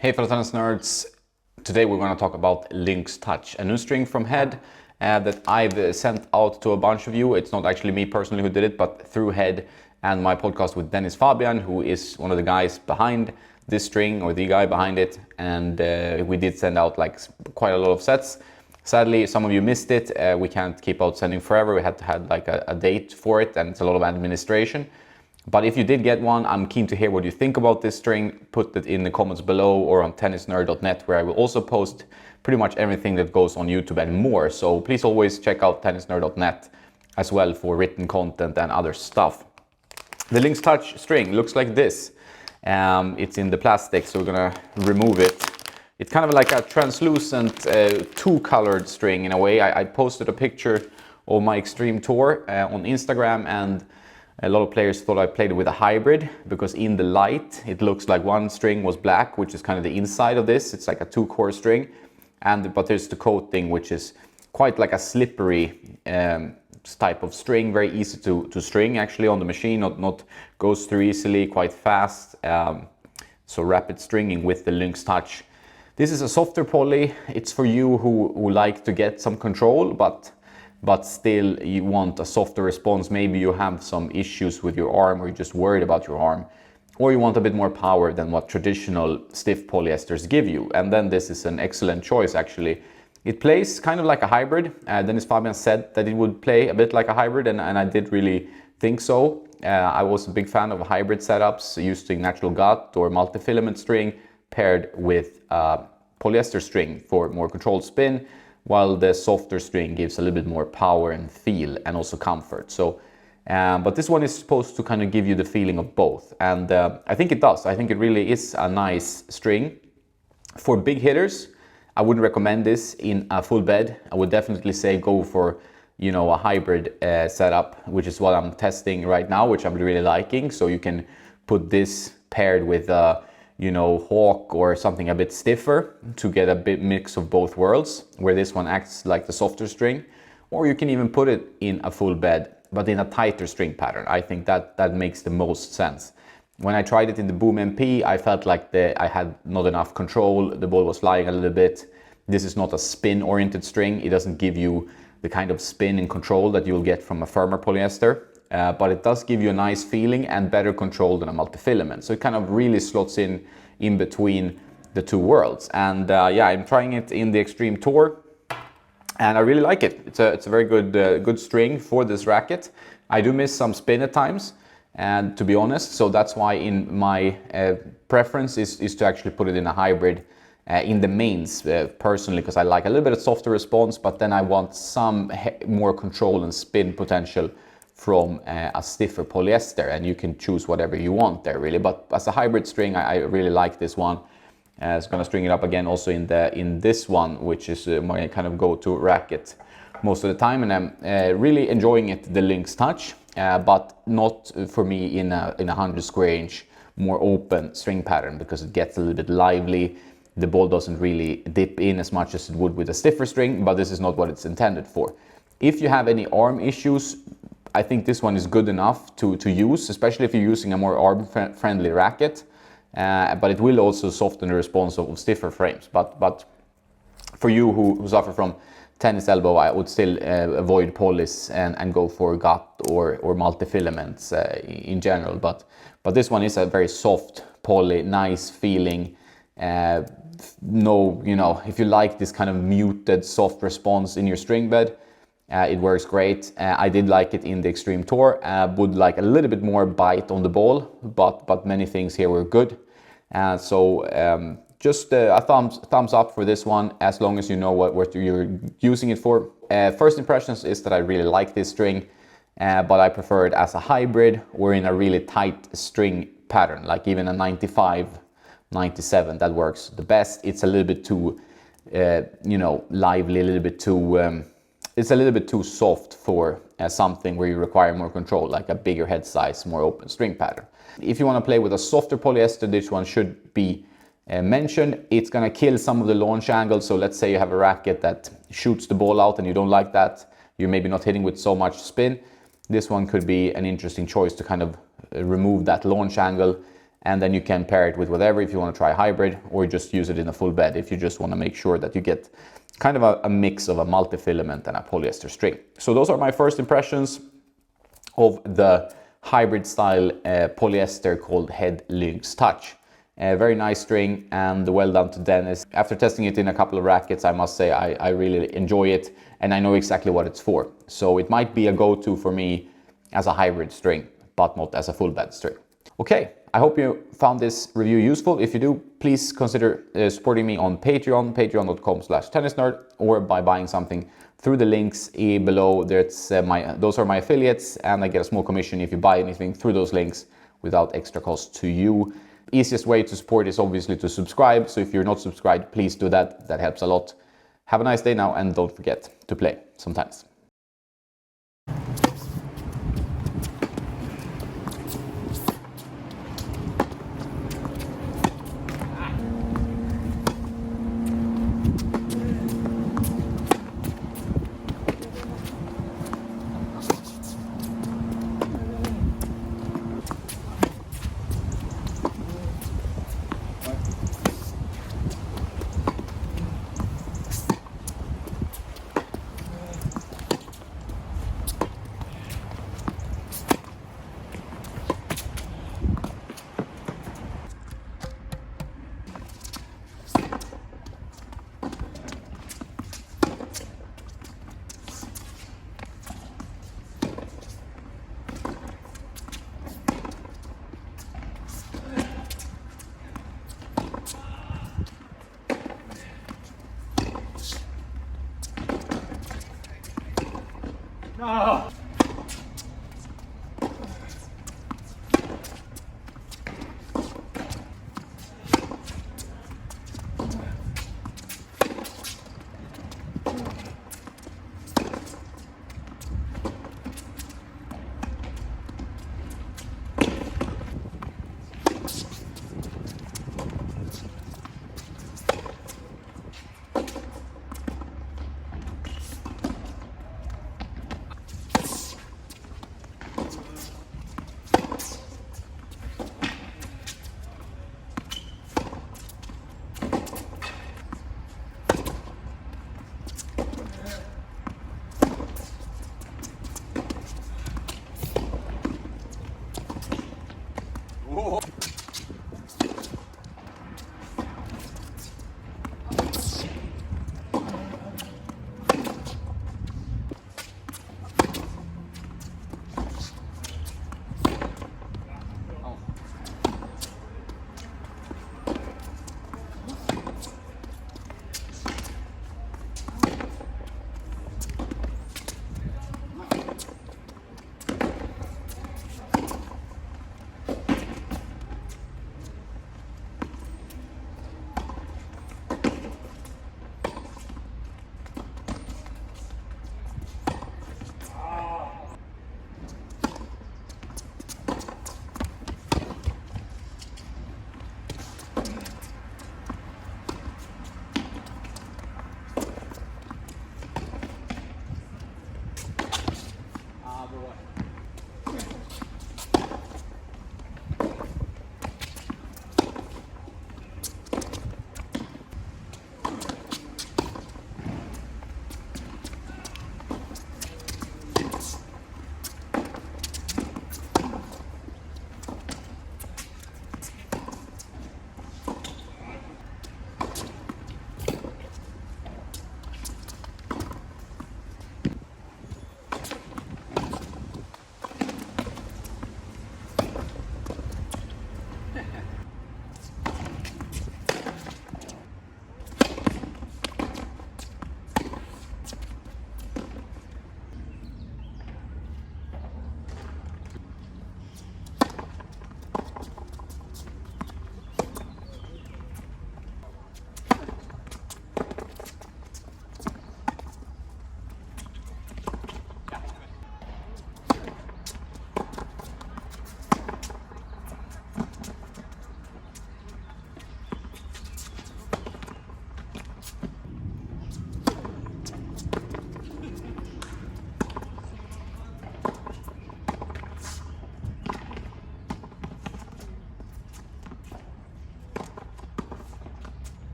Hey fellow tennis nerds, today we're going to talk about Lynx Touch, a new string from Head that I've sent out to a bunch of you. It's not actually me personally who did it, but through Head and my podcast with Dennis Fabian, who is one of the guys behind this string, or the guy behind it, and we did send out like quite a lot of sets. Sadly, some of you missed it. We can't keep out sending forever. We had to have like a date for it, and it's a lot of administration. But if you did get one, I'm keen to hear what you think about this string. Put it in the comments below or on tennisnerd.net, where I will also post pretty much everything that goes on YouTube and more. So please always check out tennisnerd.net as well for written content and other stuff. The Lynx Touch string looks like this. It's in the plastic, so we're gonna remove it. It's kind of like a translucent two-colored string in a way. I posted a picture of my Extreme Tour on Instagram, and a lot of players thought I played it with a hybrid because in the light it looks like one string was black, which is kind of the inside of this. It's like a two-core string, but there's the coating, which is quite like a slippery type of string, very easy to string actually on the machine, not goes through easily, quite fast. So rapid stringing with the Lynx Touch. This is a softer poly. It's for you who like to get some control, but still you want a softer response. Maybe you have some issues with your arm, or you're just worried about your arm, or you want a bit more power than what traditional stiff polyesters give you. And then this is an excellent choice actually. It plays kind of like a hybrid. Dennis Fabian said that it would play a bit like a hybrid, and I did really think so. I was a big fan of hybrid setups using natural gut or multi-filament string paired with polyester string for more controlled spin, while the softer string gives a little bit more power and feel and also comfort. So, but this one is supposed to kind of give you the feeling of both, and I think it does. I think it really is a nice string. For big hitters, I wouldn't recommend this in a full bed. I would definitely say go for, you know, a hybrid setup, which is what I'm testing right now, which I'm really liking. So you can put this paired with you know, Hawk or something a bit stiffer to get a bit mix of both worlds, where this one acts like the softer string. Or you can even put it in a full bed, but in a tighter string pattern. I think that makes the most sense. When I tried it in the Boom MP, I felt like I had not enough control. The ball was flying a little bit. This is not a spin-oriented string. It doesn't give you the kind of spin and control that you'll get from a firmer polyester. But it does give you a nice feeling and better control than a multi-filament. So it kind of really slots in between the two worlds. And yeah, I'm trying it in the Extreme Tour, and I really like it. It's a very good string for this racket. I do miss some spin at times, and to be honest, so that's why in my preference is to actually put it in a hybrid in the mains personally, because I like a little bit of softer response, but then I want some more control and spin potential from a stiffer polyester, and you can choose whatever you want there really. But as a hybrid string, I really like this one. It's gonna string it up again also in this one, which is my kind of go-to racket most of the time, and I'm really enjoying it, the Lynx Touch, but not for me in a 100 square inch more open string pattern, because it gets a little bit lively. The ball doesn't really dip in as much as it would with a stiffer string, but this is not what it's intended for. If you have any arm issues, I think this one is good enough to use, especially if you're using a more arm-friendly racket. But it will also soften the response of stiffer frames. But for you who suffer from tennis elbow, I would still avoid polys and go for gut or multi-filaments in general. But this one is a very soft poly, nice feeling. No, you know, if you like this kind of muted, soft response in your string bed, it works great. I did like it in the Extreme Tour. Would like a little bit more bite on the ball, but many things here were good. So just a thumbs up for this one, as long as you know what you're using it for. First impressions is that I really like this string, but I prefer it as a hybrid or in a really tight string pattern, like even a 95, 97, that works the best. It's a little bit too, you know, lively, a little bit too... it's a little bit too soft for something where you require more control, like a bigger head size, more open string pattern. If you want to play with a softer polyester, this one should be mentioned. It's going to kill some of the launch angle. So let's say you have a racket that shoots the ball out and you don't like that. You're maybe not hitting with so much spin. This one could be an interesting choice to kind of remove that launch angle And then you can pair it with whatever if you want to try hybrid, or just use it in a full bed if you just want to make sure that you get kind of a mix of a multi-filament and a polyester string. So those are my first impressions of the hybrid style polyester called Head Lynx Touch. Very nice string and well done to Dennis. After testing it in a couple of rackets, I must say I really enjoy it and I know exactly what it's for. So it might be a go-to for me as a hybrid string, but not as a full bed string. Okay, I hope you found this review useful. If you do, please consider supporting me on Patreon, patreon.com/tennisnerd, or by buying something through the links below. Those are my affiliates, and I get a small commission if you buy anything through those links without extra cost to you. Easiest way to support is obviously to subscribe. So if you're not subscribed, please do that. That helps a lot. Have a nice day now, and don't forget to play some tennis. No!